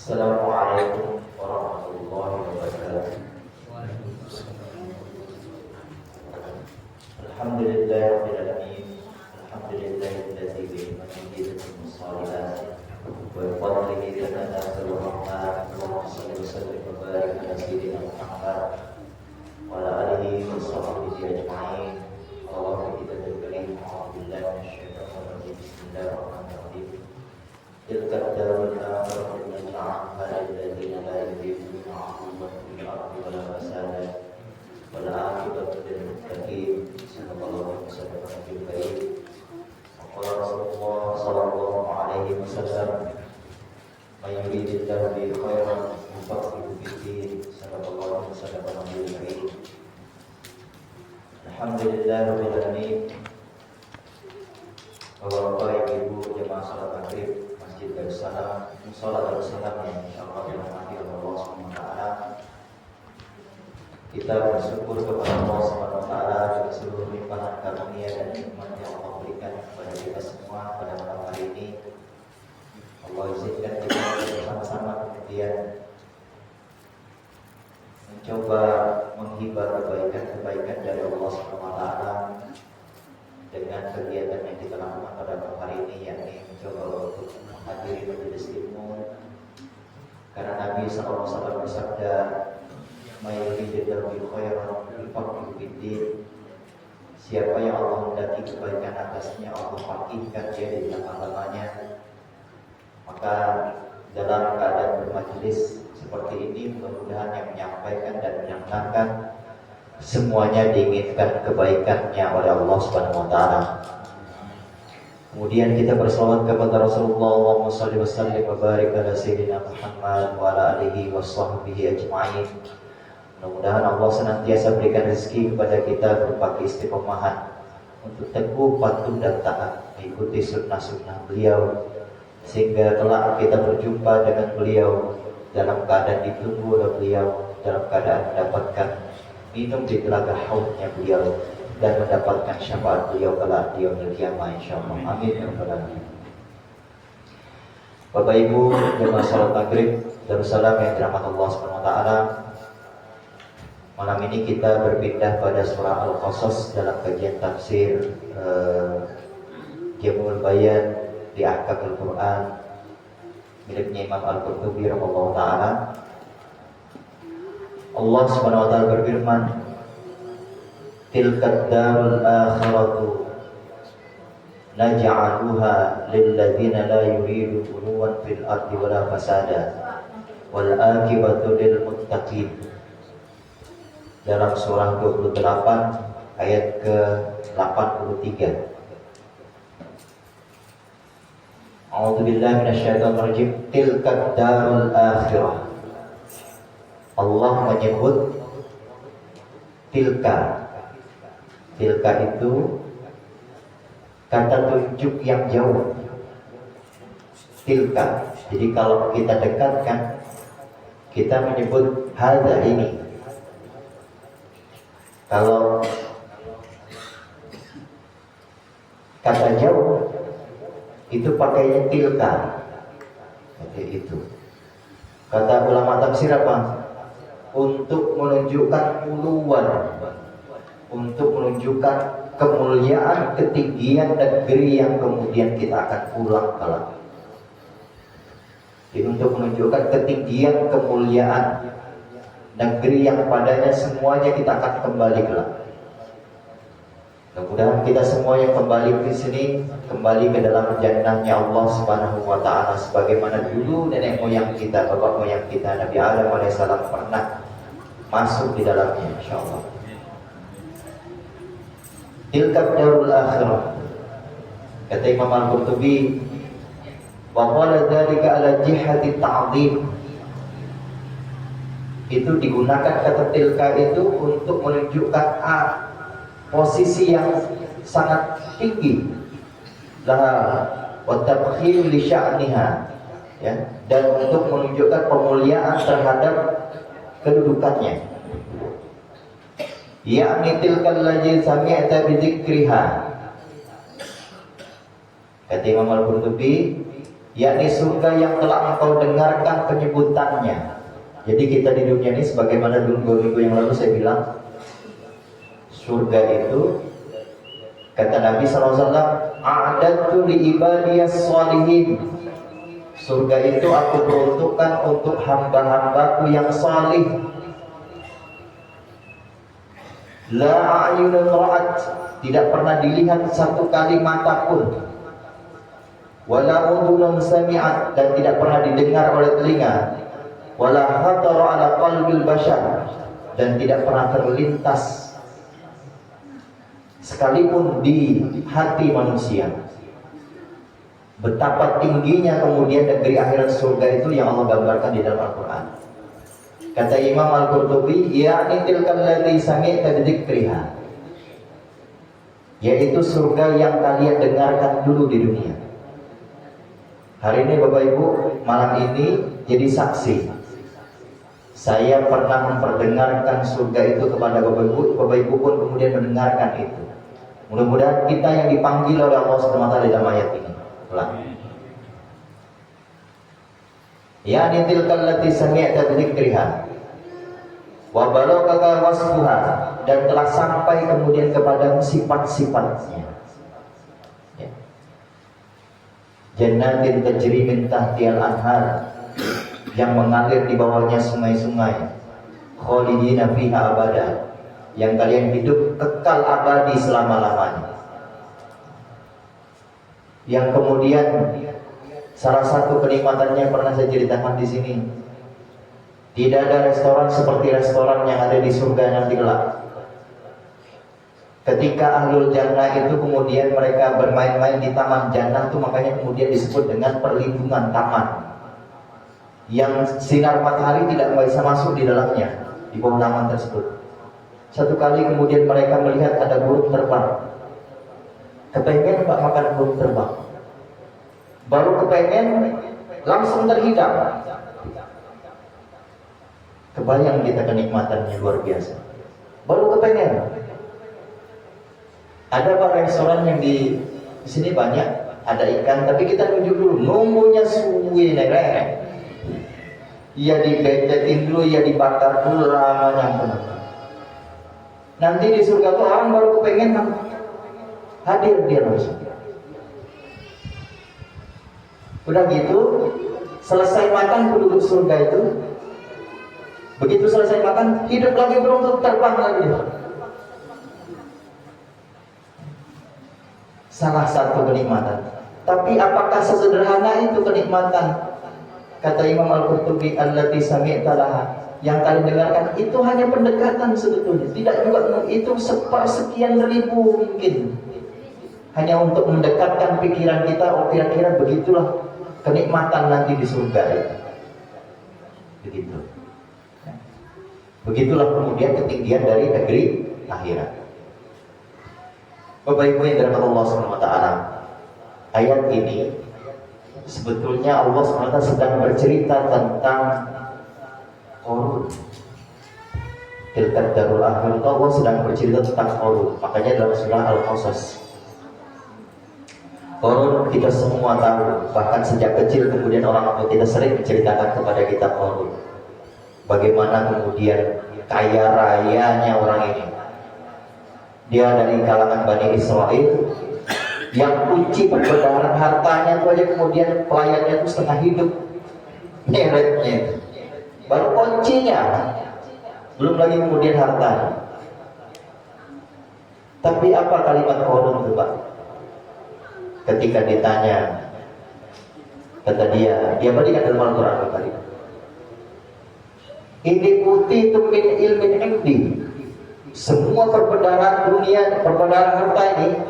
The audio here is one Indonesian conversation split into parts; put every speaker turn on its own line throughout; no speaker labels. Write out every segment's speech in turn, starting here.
Assalamualaikum warahmatullahi wabarakatuh. Alhamdulillahirabbil alamin. Alhamdulillahilladzi bi ni'matihi tatimmu shalihat wa bi fadlihi tatanazzalu rahmat. Allahumma shalli wa sallim wa barik ala sayyidina Muhammad wa ala alihi wa sahbihi ajma'in. Allahumma kita karim a'udzu billahi minasyaitonir rajim. Bismillahirrahmanirrahim. Tilka darul akhirah naj'alha lil ladzina la yuriduna 'uluwan fil ardi wa la fasada wal 'aqibatu lil muttaqin. Sallallahu alaihi wasallam. Qala Rasulullah sallallahu alaihi wasallam, "May yuridillahu bihi khairan yufaqihu fid-din." Sallallahu alaihi wasallam. Alhamdulillahirabbil alamin. Bapak-bapak, ibu jemaah salat maghrib Masjid Darussalam, Mushola Darussalam yang insyaallah dirahmati oleh Allah Subhanahu wa taala. Kita bersyukur kepada Allah Subhanahu wa taala atas seluruh limpahan karunia dan nikmat yang Allah berikan kepada kita semua pada malam hari ini. Allah izinkan kita bersama-sama kemudian mencoba menghibur kebaikan-kebaikan dari Allah Subhanahu wa taala dengan kegiatan yang kita lakukan pada malam hari ini, yakni mencoba untuk menghadiri majelis ilmu. Karena Nabi SAW bersabda, "May yuridillahu bihi khairan yufaqihu fid-din." Siapa yang Allah hendaki kebaikan atasnya, Allah faqihkan dia di dalam agamanya. Maka dalam keadaan bermajelis seperti ini, mudah-mudahan yang menyampaikan dan menyampaikan semuanya diinginkan kebaikannya oleh Allah Subhanahu wa taala. Kemudian kita berselawat kepada Rasulullah, Allahumma shalli wa sallim wa barik ala sayyidina Muhammad wa ala alihi washabbihi ajma'in. Mudah-mudahan Allah senantiasa berikan rezeki kepada kita berupa keistiqomahan untuk teguh, patuh dan taat mengikuti sunnah-sunnah beliau, sehingga kelak kita berjumpa dengan beliau dalam keadaan ditunggu oleh beliau, dalam keadaan mendapatkan minum di telaga haudnya beliau dan mendapatkan syafaat beliau kelak di yaumil qiyamah insyaallah. Amin ya rabbal alamin. Bapak Ibu jemaah salat maghrib Darussalam yang dirahmati Allah Subhanahu wa taala. Malam ini kita berpindah pada surah Al-Qasas dalam kajian tafsir Jamul Bayan di Ahkamul Quran miliknya Imam Al-Qurtubi rahimahullah taala. Allah Subhanahu wa taala berfirman, "Tilka darul akhiratu naj'aluha lil ladzina la yuridu uluwan fil ardi wala fasada wal aqibatu lil muttaqin." Dalam surah 28 ayat ke-83. A'udzubillahi minasyaitonirrajim. Tilka darul akhirah. Allah menyebut tilka. Tilka itu kata tunjuk yang jauh. Tilka. Jadi kalau kita dekatkan, kita menyebut hadza ini. Kalau kata jauh itu pakainya tilka. Seperti itu. Kata ulama tafsir apa? Untuk menunjukkan uluwan, untuk menunjukkan kemuliaan, ketinggian negeri yang kemudian kita akan pulang kelak. Jadi untuk menunjukkan ketinggian, kemuliaan negeri yang padanya semuanya kita akan kembali kelak. Mudah-mudahan kita semua yang kembali ke sini, kembali ke dalam jannahnya Allah Subhanahu wa taala sebagaimana dulu nenek moyang kita, bapak moyang kita Nabi Adam alaihissalam pernah masuk di dalamnya insyaallah. Tilka darul akhirah. Kata Imam Al-Qurtubi, wa qala dzalika ala jihati ta'dhim. Itu digunakan kata tilka itu untuk menunjukkan posisi yang sangat tinggi laha wa tabkhim li sya'niha, ya, dan untuk menunjukkan pemuliaan terhadap kedudukannya. Ya'ni tilkal ladzi sami'ta bi dzikriha. Kata Imam Al-Qurtubi, yakni surga yang telah engkau dengarkan penyebutannya. Jadi kita di dunia ini, sebagaimana dulu minggu yang lalu saya bilang, surga itu kata Nabi SAW, a'adatu li ibadiyas sholihin. Surga itu aku peruntukkan untuk hamba-hambaku yang salih. La a'yunun ra'at, tidak pernah dilihat satu kali mata pun. Wala udhunun sami'at, dan tidak pernah didengar oleh telinga. Wala khatara ala qalbil bashar, dan tidak pernah terlintas sekalipun di hati manusia. Betapa tingginya kemudian negeri akhirat surga itu yang Allah gambarkan di dalam Al-Quran. Kata Imam Al-Qurtubi, ya'ni tilkal lati sami'ta bidzikriha, yaitu surga yang kalian dengarkan dulu di dunia. Hari ini Bapak Ibu, malam ini jadi saksi. Saya pernah memperdengarkan surga itu kepada Bapak Ibu pun kemudian mendengarkan itu. Mudah-mudahan kita yang dipanggil oleh Allah SWT dalam ayat ini. Ya tilkal lati sami'ta bidzikriha wa balagha wasfuha, dan telah sampai kemudian kepada sifat-sifatnya. Ya. Jannatin tajri min tahtihal anhar, yang mengalir di bawahnya sungai-sungai. Khalidina fiha abada, yang kalian hidup kekal abadi selama-lamanya. Yang kemudian salah satu kenikmatannya pernah saya ceritakan di sini. Tidak ada restoran seperti restoran yang ada di surga nanti kelak. Ketika ahlul jannah itu kemudian mereka bermain-main di taman jannah itu, makanya kemudian disebut dengan perlindungan taman, yang sinar matahari tidak bisa masuk di dalamnya, di bawah taman tersebut. Satu kali kemudian mereka melihat ada burung terbang. Kepengen Pak makan burung terbang, baru kepengen langsung terhidang. Kebayang kita kenikmatannya luar biasa. Baru kepengen. Ada Pak restoran yang di sini banyak, ada ikan, tapi kita nunjuk dulu, nunggunya suwi nerek. Ya dibetetin dulu, ya dibakar dulu, lamanya penuh. Nanti di surga tuh orang baru kepengen hadir dia langsung. Udah gitu, selesai makan penduduk surga itu, begitu selesai makan, hidup lagi burung terbang lagi. Salah satu kenikmatan. Tapi apakah sesederhana itu kenikmatan? Kata Imam Al-Qurtubi, allati sami'ta laha, yang kalian dengarkan itu hanya pendekatan sebetulnya. Tidak juga, itu sepersekian ribu mungkin. Hanya untuk mendekatkan pikiran kita, oh kira-kira begitulah kenikmatan nanti di surga itu. Begitu. Begitulah kemudian ketinggian dari negeri akhirat. Bapak Ibu yang dirahmati Allah SWT, ayat ini sebetulnya Allah SWT sedang bercerita tentang Qarun. Tilkat darul akhirah, Allah sedang bercerita tentang Qarun. Makanya dalam surah Al-Qasas, Qarun kita semua tahu, bahkan sejak kecil kemudian orang tua kita sering menceritakan kepada kita Qarun. Bagaimana kemudian kaya rayanya orang ini. Dia dari kalangan Bani Israel, yang kunci perbendaharaan hartanya itu aja kemudian pelayannya itu setengah hidup. Nyeretnya baru kuncinya, belum lagi kemudian hartanya. Tapi apa kalimat Qarun itu Pak? Ketika ditanya, kata dia berikan dalam Al-Quran tadi, ini putih itu min ilmin indi. Semua perbendaharaan dunia, perbendaharaan harta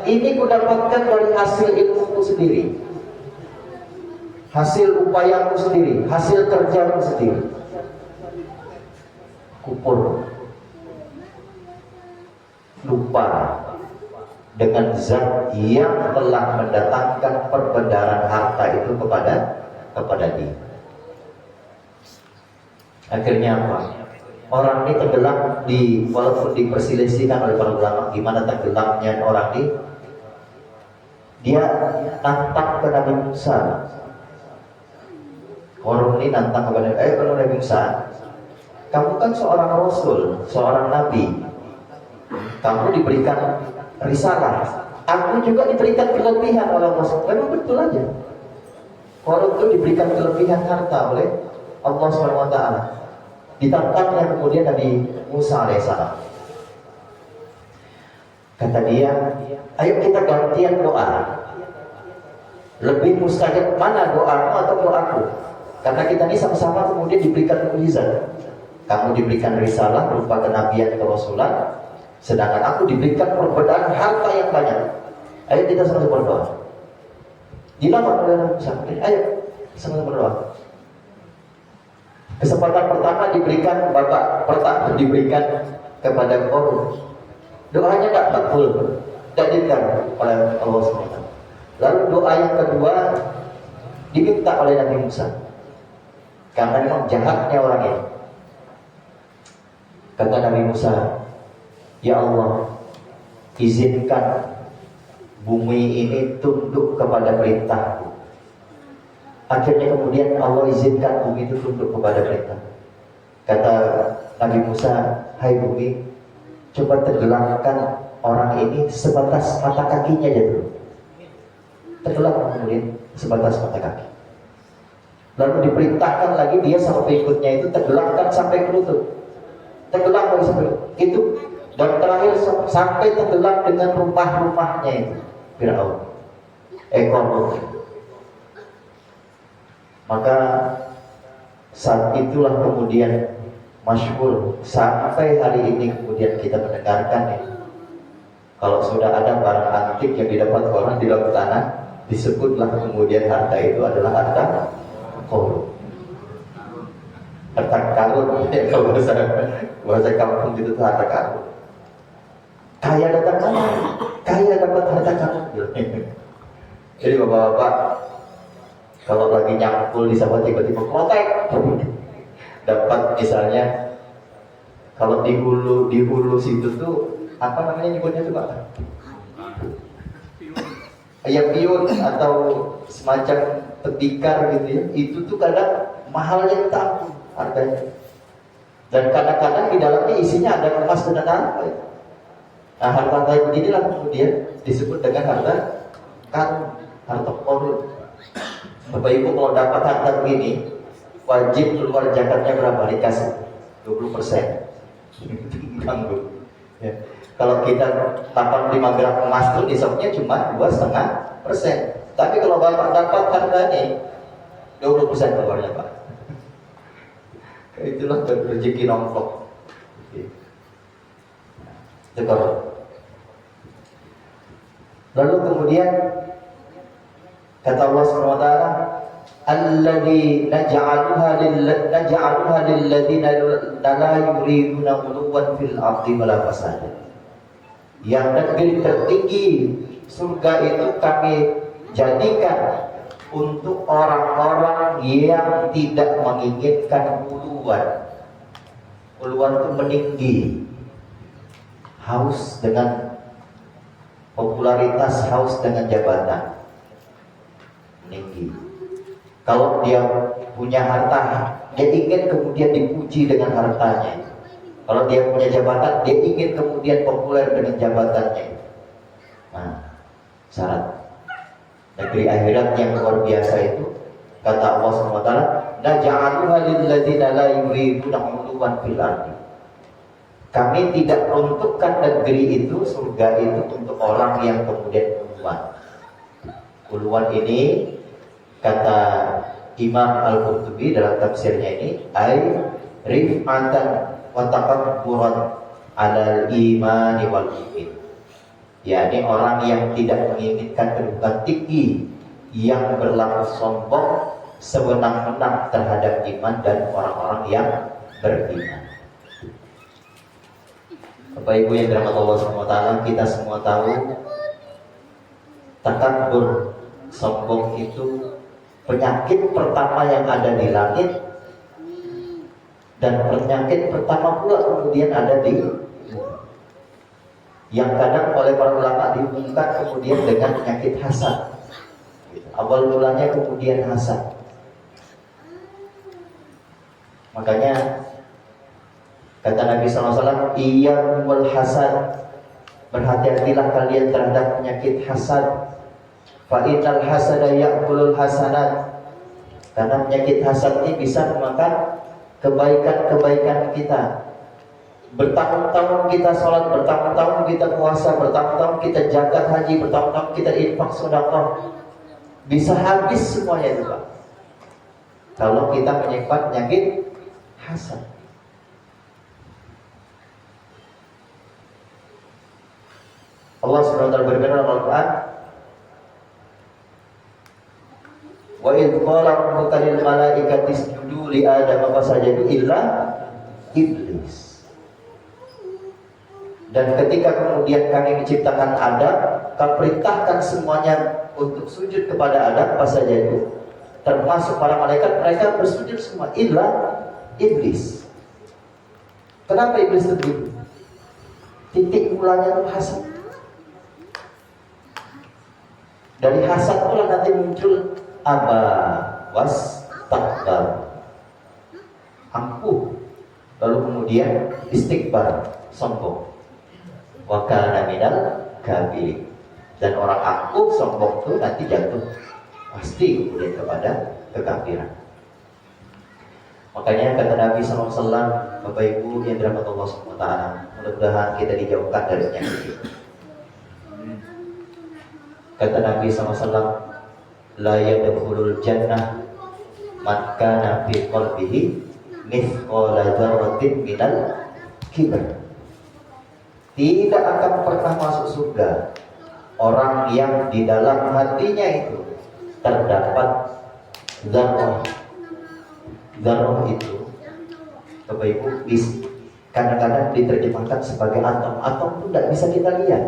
ini kudapatkan dari hasil ilmuku sendiri, hasil upayaku sendiri, hasil kerjaku sendiri. Kupur, lupa dengan zat yang telah mendatangkan perbendaharaan harta itu kepada dia. Akhirnya apa? Orang ini tenggelam walaupun diperselisihkan oleh para ulama gimana tenggelamnya orang ini. Dia nampak ke Nabi Musa, Korun ini nantang kepada Nabi Musa, kamu kan seorang rasul, seorang nabi, kamu diberikan risalah, aku juga diberikan kelebihan oleh Allah. Memang betul aja. Korun itu diberikan kelebihan harta oleh Allah SWT. Ditantangnya kemudian Nabi Musa alaihissalam. Kata dia, ayo kita gantian doa. Lebih mustajab mana doamu atau doaku? Karena kita ini sama-sama kemudian diberikan mukjizat. Kamu diberikan risalah berupa kenabian atau rasulan, sedangkan aku diberikan perbedaan harta yang banyak. Ayo kita sama-sama berdoa. Dilakukan oleh Nabi Musa. Ayo sama-sama berdoa. Kesempatan pertama diberikan diberikan kepada Korun. Doanya tidak takbul, tidak didengar oleh Allah SWT. Lalu doa yang kedua diminta oleh Nabi Musa, karena memang jahatnya orang ini. Kata Nabi Musa, ya Allah, izinkan bumi ini tunduk kepada perintahku. Akhirnya kemudian Allah izinkan bumi itu tunduk kepada perintah. Kata Nabi Musa, hai bumi, coba tenggelamkan orang ini sebatas mata kakinya aja dulu. Tenggelam kemudian sebatas mata kaki. Lalu diperintahkan lagi dia sama pengikutnya itu tenggelamkan sampai ke lutut. Tenggelam lagi sampai itu, dan terakhir sampai tenggelam dengan rumah-rumahnya itu. Firaun, Korun. Maka saat itulah kemudian masyhur sampai hari ini kemudian kita mendengarkan ya. Kalau sudah ada barang antik yang didapat orang di dalam tanah, disebutlah kemudian harta itu adalah harta Korun. Harta karun, kalau bahasa kampung itu harta karun. Kaya datang kaya dapat harta karun. Jadi bapak-bapak, kalau lagi nyangkul di sawah tiba-tiba protek, dapat misalnya, kalau di hulu situ tuh apa namanya nyebutnya tuh Pak? Ayam piun atau semacam petikar gitu ya, itu tuh kadang mahalnya tak harganya. Dan kadang-kadang di dalamnya isinya ada emas dan apa ya. Nah, harta kayak beginilah kemudian disebut dengan harta karun, harta korun. Bapak Ibu kalau dapat harta begini, wajib keluar zakatnya berapa? Dikasih 20%. Ganggu. Ya. Kalau kita 85 gram emas itu disoknya cuma 2,5%. Tapi kalau Bapak dapat harganya 20% keluarnya Pak. Itulah rezeki nongkrong. Lalu kemudian kata Allah SWT, alladzi naj'aluha lilladzina la yuriduna 'uluwan fil ardi wala fasada. Yang negeri tertinggi surga itu kami jadikan untuk orang-orang yang tidak menginginkan uluan. Uluan itu meninggi, haus dengan popularitas, haus dengan jabatan, meninggi. Kalau dia punya harta, dia ingin kemudian dipuji dengan hartanya. Kalau dia punya jabatan, dia ingin kemudian populer dengan jabatannya. Nah, syarat negeri akhirat yang luar biasa itu, kata Allah SWT, naj'aluha lilladzina la yuriduna 'uluwan fil ardi. Kami tidak peruntukkan negeri itu, surga itu untuk orang yang kemudian uluan. Uluan ini kata Imam Al-Qurtubi dalam tafsirnya ini, ay rif'atan wa takabburan 'alal imani wal iman. yakni orang yang tidak menginginkan kedudukan tinggi, yang berlaku sombong sewenang-wenang terhadap iman dan orang-orang yang beriman. Bapak Ibu yang dirahmati Allah SWT, kita semua tahu takabur, sombong itu penyakit pertama yang ada di langit, dan penyakit pertama pula kemudian ada di yang kadang oleh para ulama dihubungkan kemudian dengan penyakit hasad. Awal mulanya kemudian hasad. Makanya kata Nabi SAW, iyyakumul hasad, berhati-hatilah kalian terhadap penyakit hasad. Fa innal hasada ya'kulul hasanat, karena penyakit hasad ini bisa memakan kebaikan-kebaikan kita. Bertahun-tahun kita sholat, bertahun-tahun kita puasa, bertahun-tahun kita zakat haji, bertahun-tahun kita infak sedekah, bisa habis semuanya itu Pak, kalau kita menyimpan penyakit hasad. Allah SWT berfirman dalam Al-Quran, wa idh qala rabbuka lil malaikati isjudu li adama fasajadu illa iblis. Dan ketika kemudian kami menciptakan Adam, kami perintahkan semuanya untuk sujud kepada Adam, fasajadu, termasuk para malaikat, mereka bersujud semua illa iblis. Kenapa iblis begitu? Titik mulanya itu hasad. Dari hasad pula nanti muncul aba was takbar, angkuh, lalu kemudian istikbar, sombong, wa kana minal kafirin. Dan orang angkuh sombong itu nanti jatuh pasti kemudian kepada kekafiran. Makanya kata Nabi SAW, Bapak Ibu yang dirahmati Allah SWT, mudah-mudahan kita dijauhkan dari penyakit itu. Kata Nabi SAW, la yadkhulul jannah man kana fi qalbihi mithqala dzarratin minal kibr. Tidak akan pernah masuk surga orang yang di dalam hatinya itu terdapat dzarrah. Dzarrah itu Bapak Ibu kadang-kadang diterjemahkan sebagai atom. Atom itu tidak bisa kita lihat.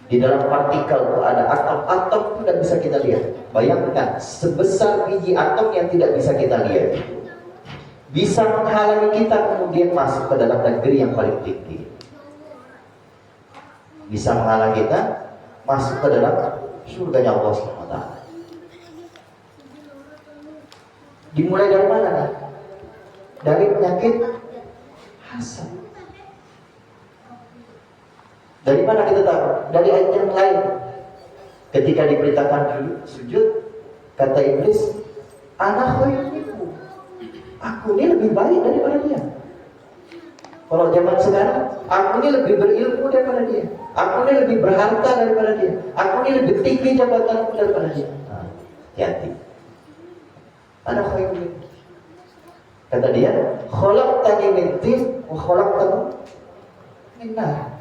Di dalam partikel itu ada atom-atom itu tidak bisa kita lihat. Bayangkan sebesar biji atom yang tidak bisa kita lihat, bisa menghalangi kita kemudian masuk ke dalam negeri yang paling tinggi. Bisa menghalangi kita masuk ke dalam surganya Allah SWT. Dimulai dari mana nih? Dari penyakit hasad. Dari mana kita tahu? Dari ayat yang lain. Ketika diberitakan dulu sujud, kata iblis, ana khairun minhu, aku ini lebih baik daripada dia. Kalau zaman sekarang, aku ini lebih berilmu daripada dia, aku ini lebih berharta daripada dia, aku ini lebih tinggi jabatanku daripada dia. Hati-hati. Ana khairun minhu. Kata dia, khalaqtani min tin wa khalaqtahu min nar.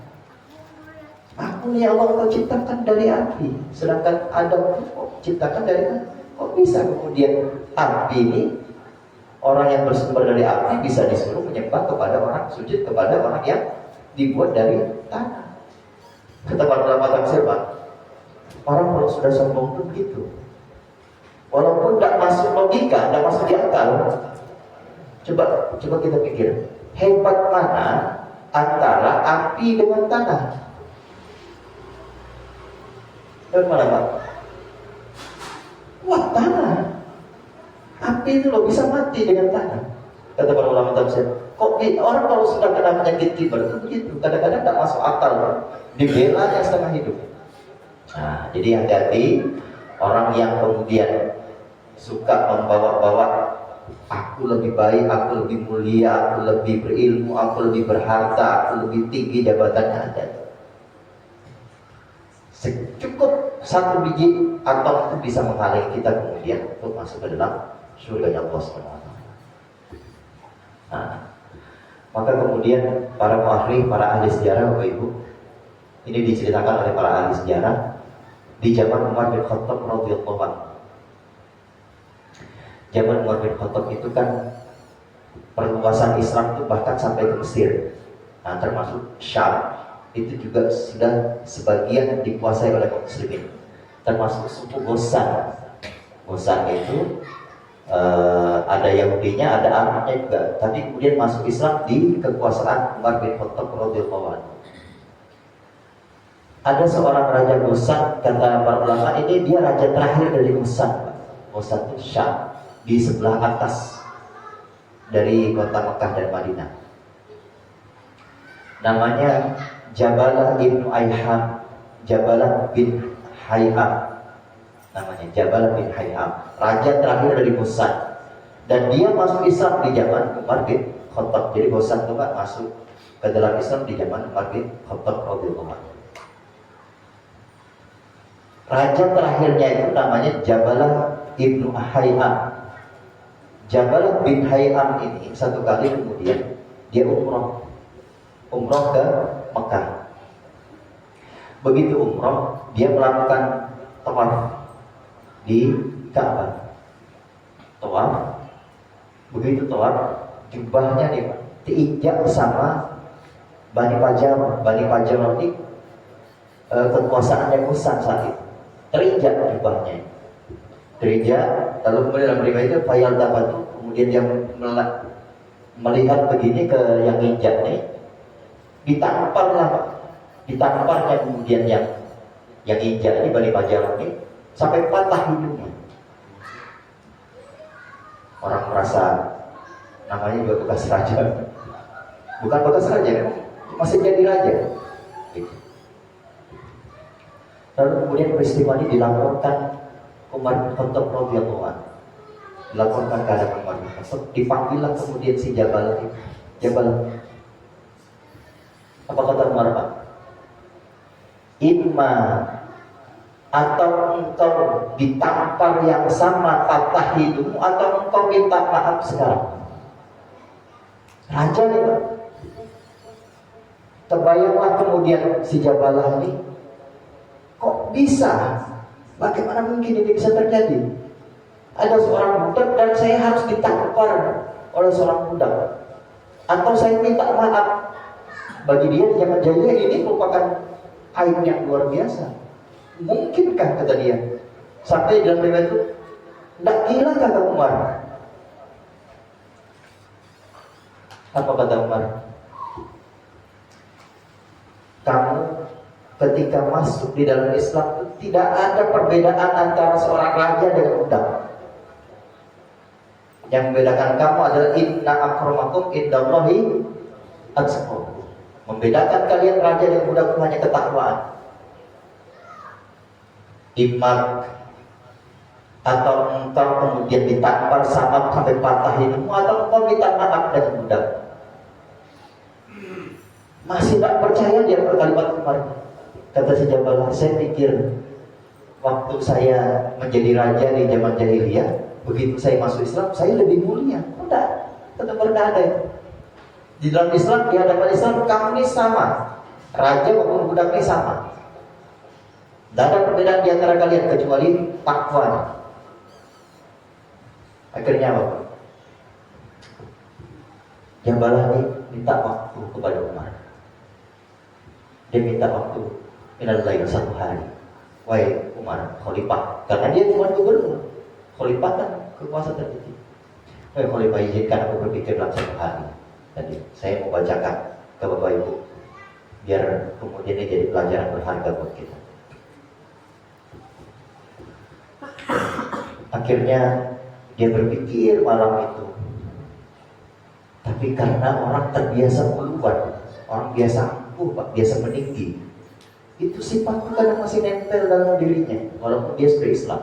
Aku ya Allah kau ciptakan dari api, sedangkan Adam kau ciptakan dari mana? Kok bisa kemudian api ini, orang yang bersumber dari api bisa disuruh menyembah kepada orang, sujud kepada orang yang dibuat dari tanah? Kata para ulama tafsir, Pak, orang kalau sudah sombong itu begitu. Walaupun tidak masuk logika, tidak masuk di akal. Coba kita pikir, hebat mana antara api dengan tanah? Bagaimana Pak? Wah, tanah. Api itu loh bisa mati dengan tanah. Kata para ulama tafsir. Kok orang kalau sudah kena penyakit kibar itu begitu. Kadang-kadang tak masuk akal Pak. Dibela yang setengah hidup. Nah, jadi hati-hati orang yang kemudian suka membawa-bawa aku lebih baik, aku lebih mulia, aku lebih berilmu, aku lebih berharta, aku lebih tinggi jabatannya ada. Cukup satu biji atom itu bisa menghalangi kita kemudian untuk masuk ke dalam surganya Allah SWT. Nah, maka kemudian para ahli sejarah, Bapak Ibu, ini diceritakan oleh para ahli sejarah di zaman Umar bin Khattab radhiyallahu anhu. Zaman Umar bin Khattab itu kan perluasan Islam itu bahkan sampai ke Mesir, nah termasuk Syam. Itu juga sudah sebagian dikuasai oleh kaum muslimin, termasuk suku Gosan. Gosan itu ada Yahudinya, ada Arabnya juga, tapi kemudian masuk Islam di kekuasaan Umar bin Khattab radhiyallahu anhu. Ada seorang raja Gosan, kata para ulama, ini dia raja terakhir dari Gosan. Gosan itu Syam, di sebelah atas dari kota Mekah dan Madinah. Namanya Jabalah ibnu Ayham, Jabalah bin Hayham. Namanya Jabalah bin Hayham, raja terakhir dari Bosan. Dan dia masuk Islam di zaman Umar bin Khattab. Jadi Bosan itu masuk ke dalam Islam di zaman Umar bin Khattab radhiyallahu anhu. Raja terakhirnya itu namanya Jabalah ibnu Hayham. Jabalah bin Hayham ini satu kali kemudian dia umroh ke Mekah. Begitu umroh, dia melakukan tawaf di Ka'bah. Tawaf, begitu tawaf, jubahnya nih diinjak sama Bani Pajam. Bani Pajam ini kekuasaannya Musa saat itu. Terinjak jubahnya, terinjak. Lalu kemudian dalam riwayat itu Fayal dapat itu, kemudian dia melihat begini ke yang injak nih, ditamparnya kemudian yang injak ini Bani Pajam ini sampai patah hidungnya. Orang merasa namanya juga bekas raja, bukan bekas raja, masih jadi raja. Lalu kemudian peristiwa ini dilaporkan Umar bin Khattab radhiyallahu anhu, dilaporkan kepada Umar bin Khattab. Dipanggillah kemudian si Jabal. Apa kata Umar? Imma, atau engkau ditampar yang sama patah hidungmu, atau engkau minta maaf sekarang. Raja nih Pak. Terbayanglah kemudian si Jabalah ini, kok bisa? Bagaimana mungkin ini bisa terjadi? Ada seorang budak dan saya harus ditampar oleh seorang budak, atau saya minta maaf. Bagi dia zaman jahiliyah ini merupakan aib yang luar biasa. Mungkinkah, kata dia, sampai dalam riwayat itu, tidak gila kata Umar. Apa kata Umar? Kamu ketika masuk di dalam Islam itu tidak ada perbedaan antara seorang raja dengan budak. Yang membedakan kamu adalah inna akramakum indallahi atqakum. Membedakan kalian raja dan budak itu hanya ketakwaan. Imak, atau engkau kemudian ditampar sampai patah hidungmu, atau engkau minta maaf dengan budak. Masih tak percaya dia kalimat kemarin. Kata si Jabalah, saya pikir waktu saya menjadi raja di zaman jahiliyah, begitu saya masuk Islam, saya lebih mulia. Udah, tetap berada. Di dalam Islam, di hadapan Islam, kamu ini sama. Raja maupun budak ini sama. Tidak ada perbedaan di antara kalian kecuali takwa. Akhirnya apa? Jabalah ini minta waktu kepada Umar. Dia minta waktu minal-lail satu hari. Wahai Umar, khalifah, karena dia cuma gubernur. Khalifah kan kekuasaan tertinggi. Wahai khalifah, izinkan aku berpikir dalam satu hari. Tadi saya mau bacakan ke Bapak Ibu, biar kemudian ini jadi pelajaran berharga buat kita. Akhirnya dia berpikir malam itu. Tapi karena orang terbiasa keluar, orang biasa ampuh, biasa meninggi, itu sifat itu kadang masih nempel dalam dirinya, walaupun dia sudah Islam.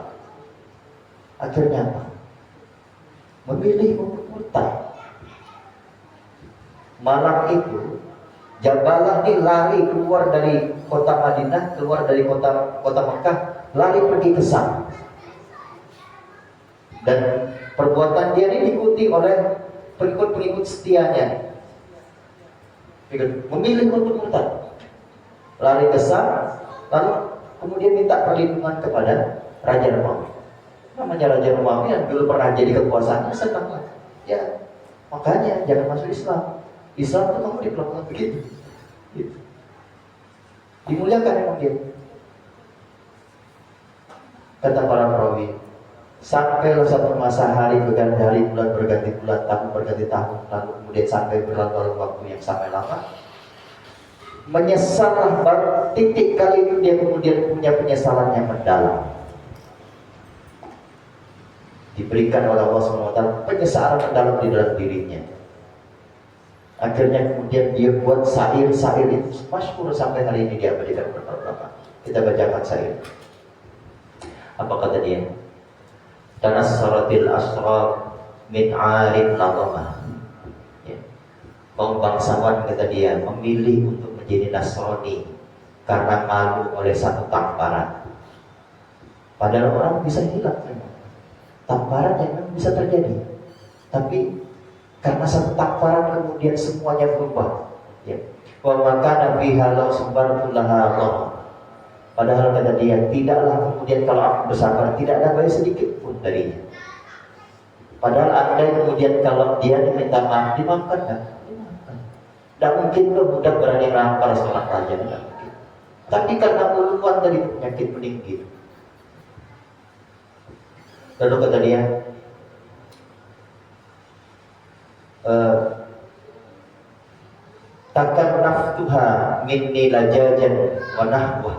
Akhirnya apa? Memilih untuk murtad. Malam itu Jabalah ini lari keluar dari kota Madinah, keluar dari kota Mekah, lari pergi ke Syam. Dan perbuatan dia ini diikuti oleh pengikut-pengikut setianya. Memilih untuk murtad, lari ke Syam, lalu kemudian minta perlindungan kepada Raja Romawi. Namanya Raja Romawi yang dulu pernah jadi kekuasaannya, senang lah. Ya, makanya jangan masuk Islam. Islam itu kamu diperlakukan begitu, gitu. Dimuliakan emang dia. Kata para perawi, sampai satu masa hari berganti hari, bulan berganti bulan, tahun berganti tahun, lalu kemudian sampai berlalu waktu yang sampai lama. Menyesallah, baru titik kali itu dia kemudian punya penyesalan yang mendalam. diberikan oleh Allah SWT penyesalan di dalam dirinya. Akhirnya kemudian dia buat syair-syair itu masyhur sampai hari ini diabadikan berapa. Kita bacakan syair. Apa kata dia? Tanassaratil asrar min 'arin ladamah. Ya. Kaum bangsawan, kata dia, memilih untuk menjadi Nasrani karena malu oleh satu tamparan. Padahal orang bisa hilang memang. Tamparan yang memang bisa terjadi. Tapi karena satu tamparan kemudian semuanya berubah. Ya. Wa makana fiha law sabartu laha Allah. Padahal kata dia, tidaklah kemudian kalau aku bersabar tidak ada baik sedikit pun darinya. Padahal andai kemudian kalau dia diminta maaf, dimaafkan kan? Dimaafkan. Tidak mungkin lo budak berani rampar seorang raja, tidak mungkin. Tapi karena uluan dari penyakit meninggi. Lalu kata dia, takkan naftuha minni lajajan wa nahwah.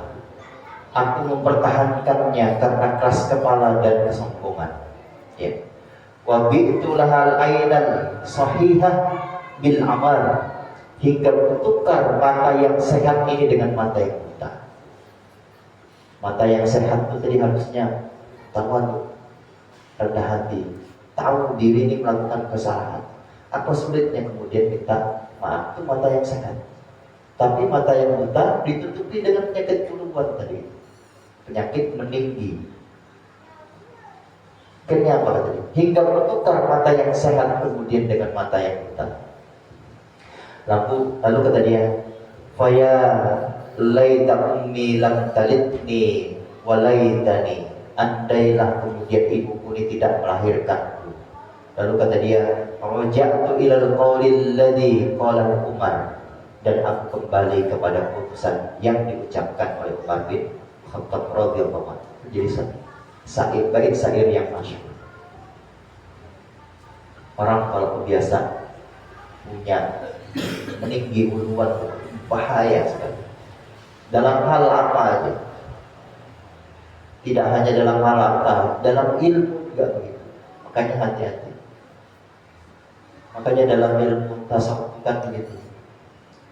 Aku mempertahankannya karena keras kepala dan kesombongan. Ya. Wa bi'tu lahal ainan sahihah bil amal, hingga kutukar mata yang sehat ini dengan mata yang buta. Mata yang sehat itu tadi harusnya tawadhu, rendah hati, tahu diri ini melakukan kesalahan. Apa sulitnya kemudian minta maaf, itu mata yang sehat. Tapi mata yang buta ditutupi dengan penyakit puluhan tadi, penyakit meninggi. Akhirnya apa tadi? Hingga bertukar mata yang sehat kemudian dengan mata yang buta. Lalu kata dia, faya laita ummi lam talitni walaitani. Andailah kemudian ibuku ini tidak melahirkanku. Lalu kata dia, raja'tu ilal qawlil ladzi qala Umar, dan aku kembali kepada putusan yang diucapkan oleh Umar bin Khattab radhiyallahu anhu. Jadi bait syair yang masyhur. Orang kalau kebiasa punya meninggi uluan, bahaya sekali. Dalam hal apa aja. Tidak hanya dalam hal apa, dalam ilmu juga begitu. Makanya hati-hati. Makanya dalam ilmu tasawuf kan begitu.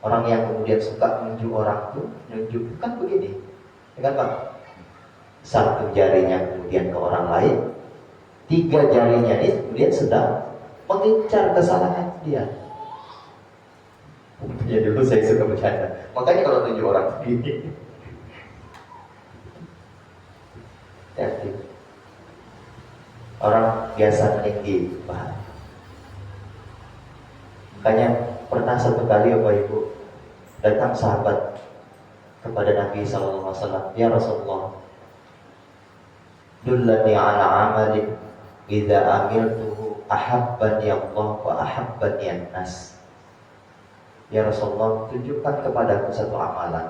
Orang yang kemudian suka menunjuk orang itu, menunjuk kan begini. Dengan Pak, satu jarinya kemudian ke orang lain, 3 jarinya ini kemudian sedang mengincar kesalahan dia. Ya dulu saya suka bercanda. Makanya kalau tunjuk orang begini, hati. Orang biasa meninggi bahaya. Makanya pernah satu kali Bapak Ibu datang sahabat kepada Nabi SAW, ya Rasulullah, dullani ala amalin idza amiltuhu ahabbani Allah wa ahabbani an-nas. Ya Rasulullah, tunjukkan kepadaku satu amalan.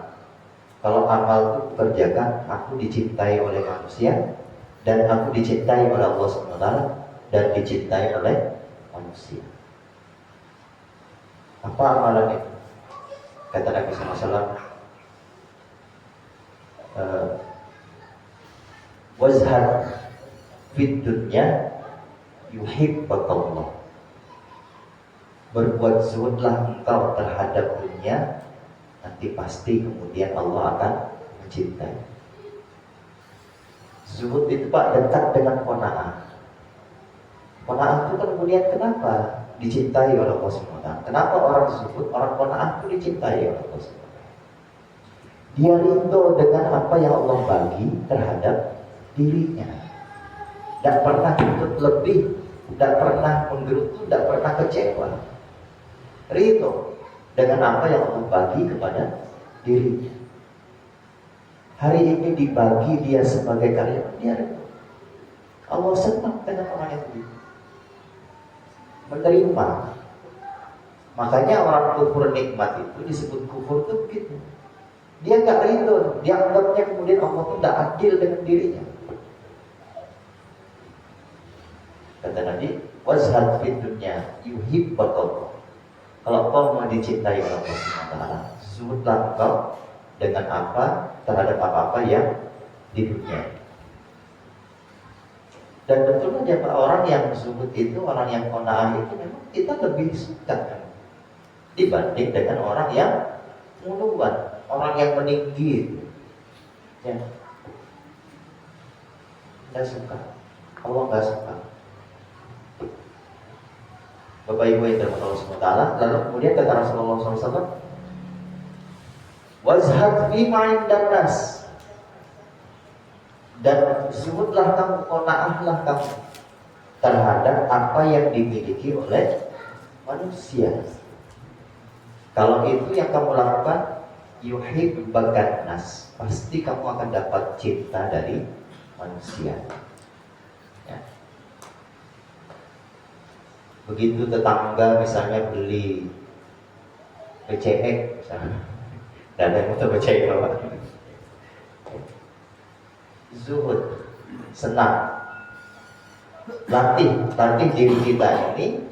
Kalau amal itu kerjakan, aku dicintai oleh manusia, dan aku dicintai oleh Allah SWT, dan dicintai oleh manusia. Apa amalan itu? Kata Nabi SAW, wazhad fid dunya yuhibbakallah. Berbuat zuhudlah engkau terhadap dunia, nanti pasti kemudian Allah akan mencintai. Zuhud itu Pak dekat dengan qanaah. Qanaah itu kemudian kenapa dicintai oleh Allah SWT? Kenapa orang zuhud, orang qanaah itu dicintai oleh Allah SWT? Dia rindu dengan apa yang Allah bagi terhadap dirinya. Tidak pernah tuntut lebih, tidak pernah menggerutu, tidak pernah kecewa. Rindu dengan apa yang Allah bagi kepada dirinya. Hari ini dibagi dia sebagai karyawan, dia rindu. Allah senang dengan orang yang begitu, menerima. Makanya orang kufur nikmat itu disebut kufur itu begitu. Dia nggak rindu, dia anggapnya kemudian Allah itu tidak adil dengan dirinya. Kata Nabi, wazhad fid dunya yuhibbakallah. Kalau kau mau dicintai oleh Allah SWT, zuhudlah kau dengan apa terhadap apa-apa yang di dunia. Dan betul aja Pak, orang yang zuhud itu, orang yang qanaah itu memang kita lebih suka kan, dibanding dengan orang yang muluan, orang yang meninggi. Ya, nggak suka, Allah nggak suka. Bapak Ibu yang dirahmati Allah SWT, lalu kemudian kata Rasulullah SAW, wazhad fi ma'indan nas, dan zuhudlah kamu, qanaahlah kamu terhadap apa yang dimiliki oleh manusia. Kalau itu yang kamu lakukan, yuhibbakan nas, pasti kamu akan dapat cinta dari manusia. Ya. Begitu tetangga misalnya beli PCX misalnya, dan ada motor PCX Pak, zuhud, senang, latih diri kita ini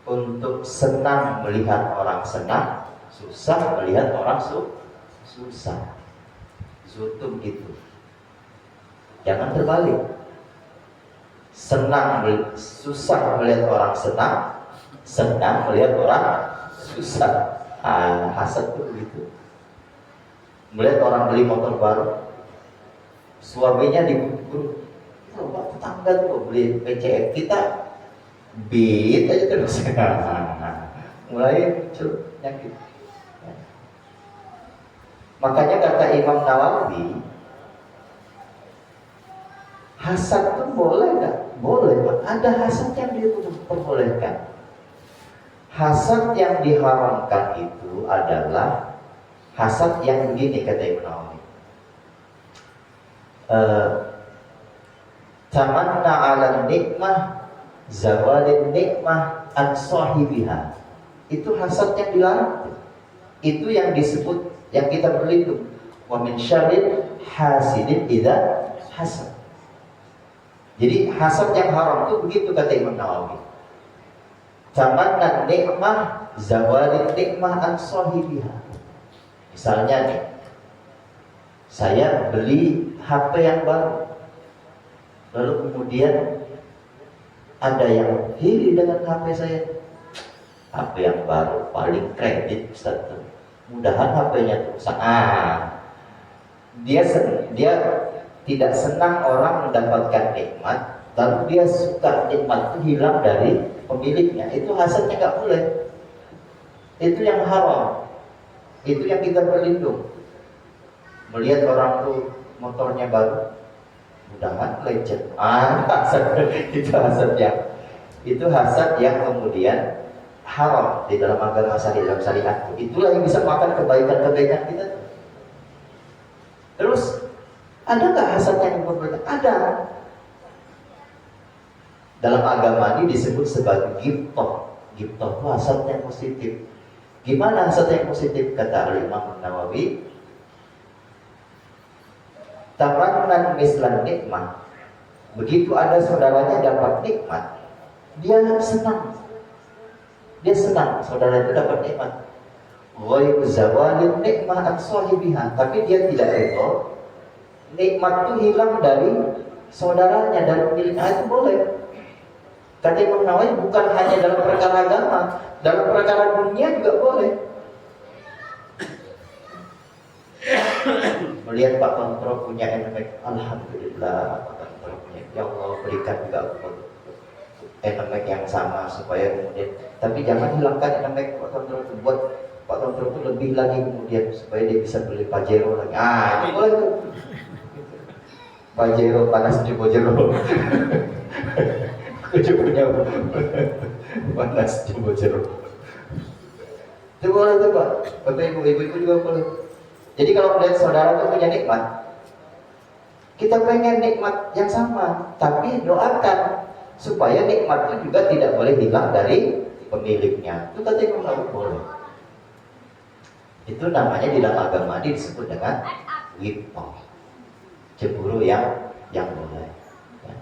untuk senang melihat orang senang, susah melihat orang susah. Zuhud itu begitu. Jangan terbalik. Susah melihat orang senang melihat orang susah. Hasad itu begitu. Melihat orang beli motor baru, suaminya diburu, coba tetangga tuh beli PCX, kita beat aja terus. Mulai muncul penyakit. Makanya kata Imam Nawawi, hasad itu boleh nggak? Boleh, ada hasad yang diperbolehkan. Hasad yang diharamkan itu adalah hasad yang begini, kata Imam Nawawi. Tamanna 'ala nikmah zawalin nikmah an sahibiha. Itu hasad yang dilarang. Itu yang disebut, yang kita berlindung. Wa min syarril hasidin idza hasad. Jadi hasad yang haram itu begitu kata Imam Nawawi. Tamanna nikmah zawalin nikmah an sahibiha. Misalnya nih, saya beli HP yang baru, lalu kemudian ada yang iri dengan HP saya. HP yang baru paling kredit Ustaz, mudahan HP-nya rusak. Dia tidak senang orang mendapatkan nikmat, lalu dia suka nikmat itu hilang dari pemiliknya. Itu hasadnya nggak boleh. Itu yang haram. Itu yang kita berlindung. Melihat orang tuh motornya baru, mudahan lecet. Itu hasad yang kemudian haram di dalam agama syariat. Itulah yang bisa makan kebaikan-kebaikan kita. Terus ada nggak hasad yang berbeda? Ada. Dalam agama ini disebut sebagai ghibthah. Ghibthah itu hasad yang positif. Gimana hasad yang positif? Kata Imam Nawawi, tamannan mislan nikmah. Begitu ada saudaranya dapat nikmat, dia senang. Dia senang saudara itu dapat nikmat. Ghairu zawalin nikmah an sahibiha, tapi dia tidak ridho nikmat itu hilang dari saudaranya, dari pemiliknya. Itu boleh. Kata Imam Nawawi, bukan hanya dalam perkara agama, dalam perkara dunia juga boleh. Melihat Pak Kontrol punya NMAX, alhamdulillah Pak Kontrol punya, ya Allah berikan juga NMAX yang sama supaya kemudian, tapi jangan hilangkan NMAX Pak Kontrol itu, buat Pak Kontrol itu lebih lagi kemudian supaya dia bisa beli Pajero lagi. Itu boleh tuh. Pajero panas di Pajero. Aku punya panas di Pajero. Itu boleh tuh Pak. Bapak ibu juga boleh. Jadi kalau melihat saudara itu punya nikmat, kita pengen nikmat yang sama, tapi doakan supaya nikmat itu juga tidak boleh hilang dari pemiliknya. Itu tadi Imam Nawawi boleh. Itu namanya di dalam agama disebut dengan ghibthah, cemburu yang boleh. Ya.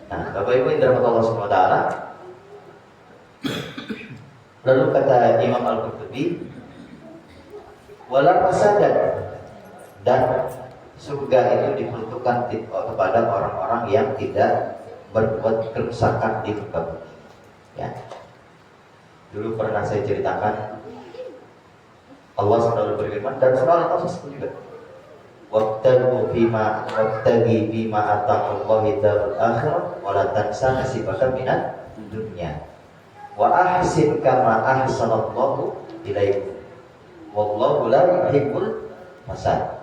Nah, Bapak Ibu yang dirahmati Allah SWT, lalu kata Imam Al-Qurtubi, wala fasadan, dan surga itu diperuntukkan kepada orang-orang yang tidak berbuat kerusakan di muka bumi. Ya. Dulu pernah saya ceritakan, Allah selalu berfirman dan surah Al-Qasas pun juga. Wabtagi bima ataqallahi darul akhirah wa la tansa nasibaka minad dunya wa ahsin kama ahsanallahu ilaikum wallahu la yuhibbul fasad.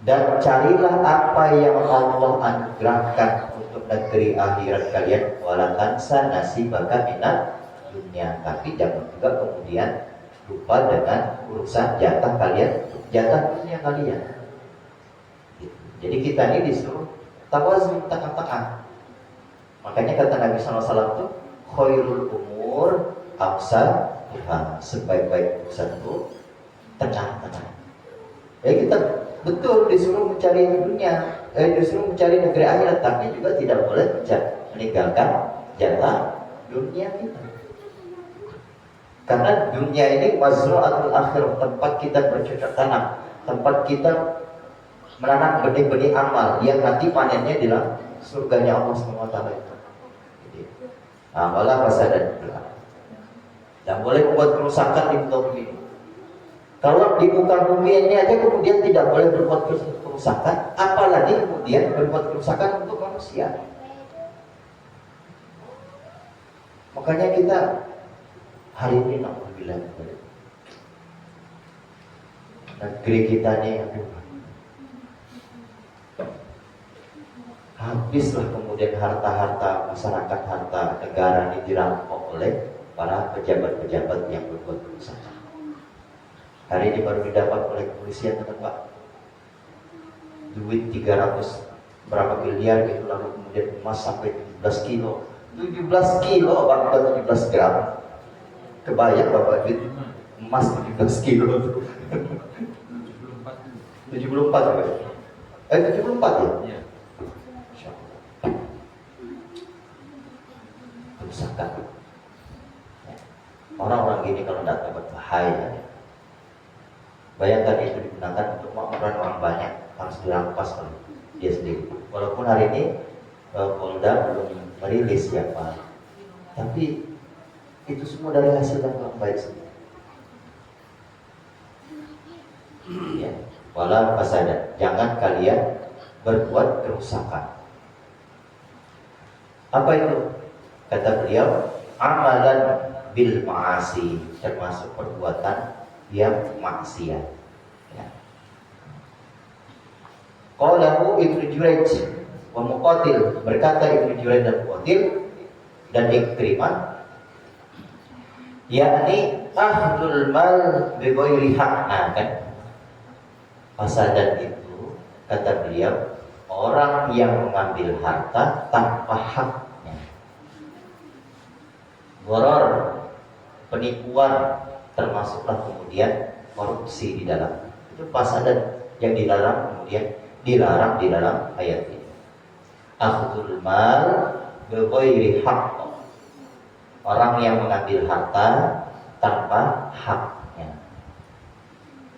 Dan carilah apa yang Allah anugerahkan untuk negeri akhirat kalian, wala tansa nasibaka minad dunya. Tapi jangan juga kemudian lupa dengan urusan jatah dunia kalian. Jadi kita ini disuruh tawazun tengah-tengah. Makanya kata Nabi SAW itu khairul umur awsatuha, sebaik-baik urusan itu tengah-tengah. Ya kita betul disuruh mencari dunia, disuruh mencari negeri akhirat, tapi juga tidak boleh meninggalkan jatah dunia kita. Karena dunia ini mazru'atul akhirah, tempat kita bercocok tanam, tempat kita menanam benih-benih amal yang nanti panennya di dalam surganya Allah SWT itu. Amalah fasadan juga. Dan boleh membuat kerusakan di muka bumi. Kalau di muka bumi ini aja kemudian tidak boleh berbuat kerusakan, apalagi kemudian berbuat kerusakan untuk manusia. Makanya kita hari ini alhamdulillah negeri kita ini habislah kemudian harta-harta masyarakat, harta negara ini dirampok oleh para pejabat-pejabat yang berbuat kerusakan. Hari ini baru didapat oleh kepolisian teman Pak, duit 300 berapa miliar gitu, lalu kemudian emas sampai 17 kilo 17 gram. Kebayang Bapak duit emas 17 kilo itu 74 ya? 74 ya? Iya. Kerusakan. Orang-orang gini kalau tidak dapat bahaya. Bayangkan itu digunakan untuk orang banyak, harus dirampas oleh dia sendiri. Walaupun hari ini Polda belum merilis siapa, tapi itu semua dari hasil yang baik sendiri. Ya, wala fasada, jangan kalian berbuat kerusakan. Apa itu? Kata beliau, amalan bil ma'asi, termasuk perbuatan yang maksiat. Ya. Qalahu Ibnu Jurayj wa Muqatil, berkata Ibnu Jurayj dan Muqatil dan Ikrimah, yakni ahlul mal bi ghairi haq. Nah, kan fasadan itu kata beliau orang yang mengambil harta tanpa haknya. Gharar, penipuan, termasuklah kemudian korupsi di dalam. Itu fasadan yang dilarang, kemudian dilarang di dalam ayat ini. Akhdul mal bi ghairi haq, orang yang mengambil harta tanpa haknya.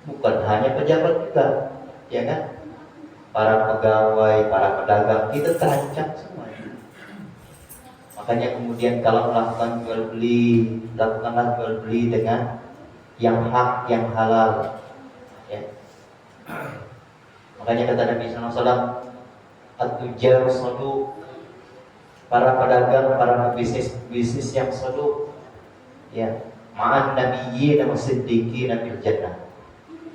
Bukan hanya pejabat juga, ya kan? Para pegawai, para pedagang, itu terancam semua. Makanya kemudian kalau melakukan jual beli, lakukanlah jual beli dengan yang hak, yang halal. Ya. Makanya kata Nabi SAW, at-tujar saduq, para pedagang, para bisnis yang saduq, ya, ma'an nabiyyin wa siddiqin fil jannah,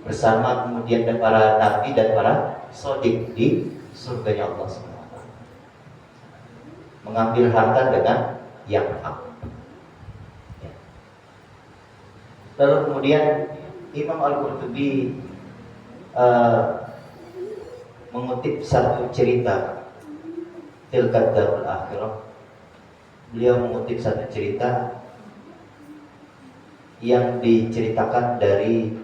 bersama kemudian para nabi dan para shadiq di surganya Allah SWT. Mengambil harta dengan yang hak. Ya. Lalu kemudian Imam Al-Qurtubi mengutip satu cerita, Tilkat Darul Akhirah. Beliau mengutip satu cerita yang diceritakan dari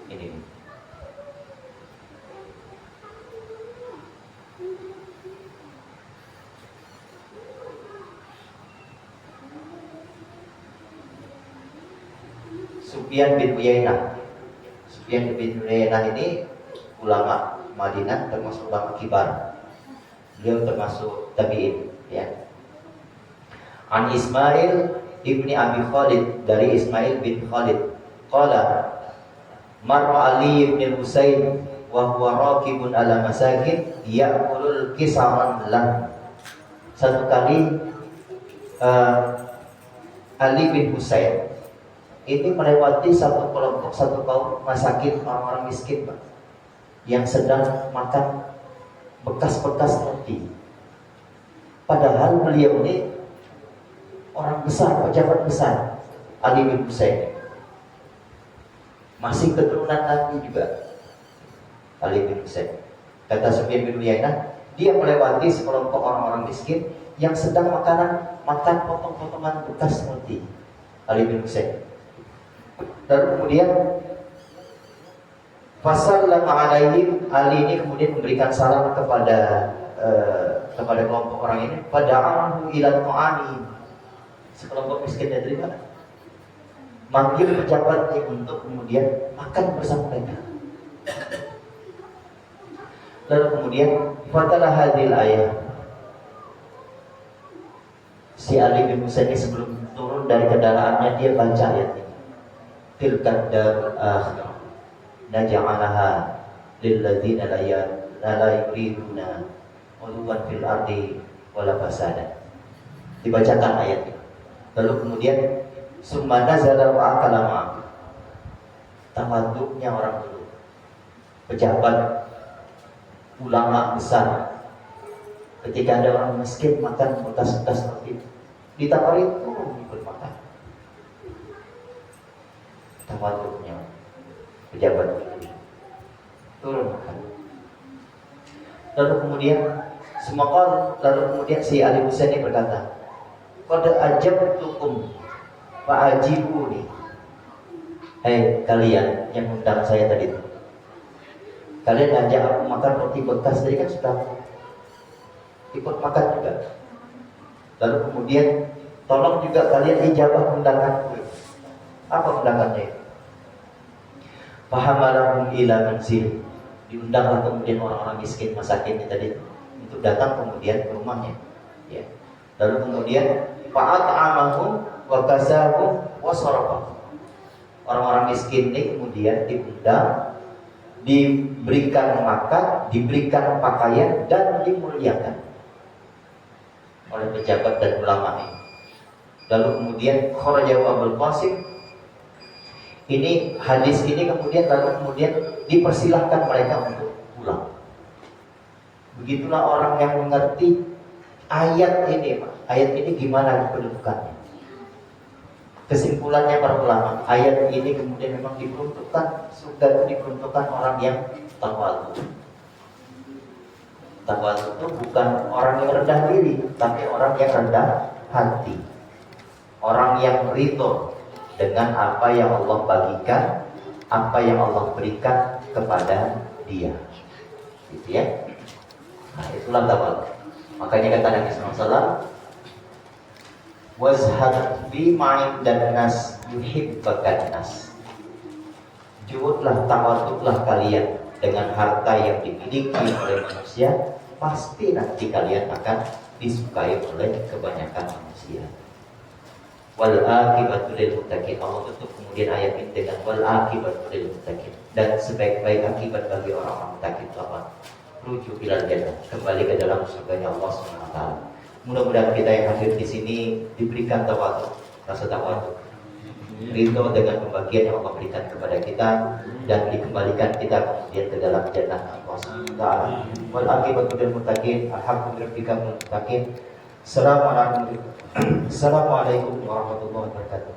ini. Sufyan bin Uyainah. Sufyan bin Uyainah ini ulama Madinah, termasuk ulama kibar. Beliau termasuk tabi'in, ya. An Ismail ibni Abi Khalid, dari Ismail bin Khalid. Qala marra Ali bin Husain wa huwa raqibun ala masakin ya'kulul kisaran lah. Satu kali Ali bin Husain ini melewati satu kelompok, satu kaum masakin, orang-orang miskin, Pak, yang sedang makan bekas-bekas roti. Padahal beliau ini orang besar, pejabat besar, Ali bin Husain, masih keturunan Nabi juga, Ali bin Husain. Kata Sufyan bin Uyainah, dia melewati sekelompok orang-orang miskin yang sedang makan potong-potongan bekas roti. Ali bin Husain. Lalu kemudian fasallama alaihim, Ali ini kemudian memberikan salam kepada kelompok orang ini. Fada'ahu ila ta'ani, sekelompok miskin dari mana? Manggil pejabatnya untuk kemudian makan bersama mereka. Lalu kemudian fatalah hadil ayat. Si Ali bin Husain ini sebelum turun dari kendaraannya, dia baca ayat ini. Tilkad darul akhirah naj'alaha lilladzina la yuriduna uluwan fil ardi wala fasada. Dibacakan ayat ini. Lalu kemudian summa nazala wa akalama. Tawaduknya orang dulu, pejabat, ulama besar, ketika ada orang miskin makan bekas-bekas seperti itu, ditawarin turun ikut makan. Tawaduknya pejabat itu turun makan. Lalu kemudian si Ali Husain ini berkata, qad ajabtukum fa ajibuni. Hai kalian yang undang saya tadi itu, kalian ajak aku makan roti bekas tadi kan sudah ikut makan juga. Lalu kemudian tolong juga kalian ijabah undanganku. Apa undangannya? Fahamalahum ila manzil. Diundanglah kemudian orang-orang miskin masakin tadi untuk datang kemudian ke rumahnya, ya. Lalu kemudian fa'at'amahum wa kasahum wa sarafahum. Orang-orang miskin ini kemudian diundang, diberikan makan, diberikan pakaian, dan dimuliakan oleh pejabat dan ulama ini. Lalu kemudian kharajahu Abul Qasim. Ini hadis ini kemudian dipersilahkan mereka untuk pulang. Begitulah orang yang mengerti ayat ini, Pak. Ayat ini gimana kedudukannya? Kesimpulannya para ulama, ayat ini kemudian memang diperuntukkan, surga itu diperuntukkan orang yang tawadhu. Tawadhu itu bukan orang yang rendah diri, tapi orang yang rendah hati. Orang yang ridho dengan apa yang Allah bagikan, apa yang Allah berikan kepada dia, gitu ya. Nah, itulah tawadhu. Makanya kata Nabi SAW, wazhad bi ma'in dan nas yuhibbakan nas. Juhudlah, tawaduklah kalian dengan harta yang dimiliki oleh manusia, pasti nanti kalian akan disukai oleh kebanyakan manusia. Wal akibatu lil muttaqin. Allah tutup kemudian ayat ini dengan wal akibatu lil muttaqin, dan sebaik-baik akibat bagi orang-orang muttaqin itu apa? Rujuk ilal jannah, kembali ke dalam surganya Allah Subhanahu wa taala. Mudah-mudahan kita yang hadir di sini diberikan tawadhu, rasa tawadhu, ridho dengan pembagian yang Allah berikan kepada kita, dan dikembalikan kita kemudian ke dalam jannah Allah Subhanahu wa taala. Wal aqibatu lil muttaqin. Alhamdulillah muttaqin. Assalamualaikum warahmatullahi wabarakatuh.